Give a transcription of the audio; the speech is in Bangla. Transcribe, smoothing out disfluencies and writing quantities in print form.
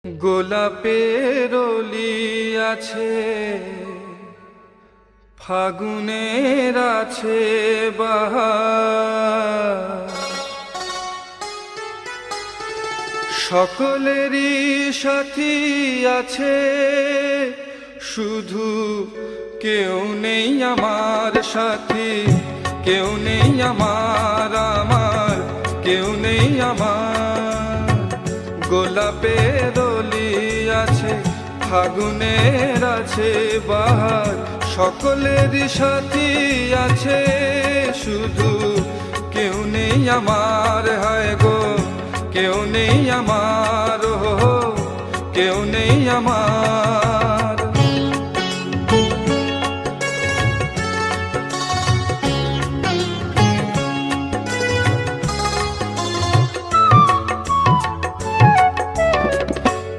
গোলাপের অলি আছে, ফাগুনের আছে বাহার, সকলেরই সাথী আছে, শুধু কেউ নেই আমার সাথী, কেউ নেই আমার কেউ নেই আমার। গোলাপের অলি আছে, ফাগুনের আছে বাহার, সকলেরই সাথী আছে, শুধু কেউ নেই আমার, হায় গো কেউ নেই আমার, কেউ নেই আমার।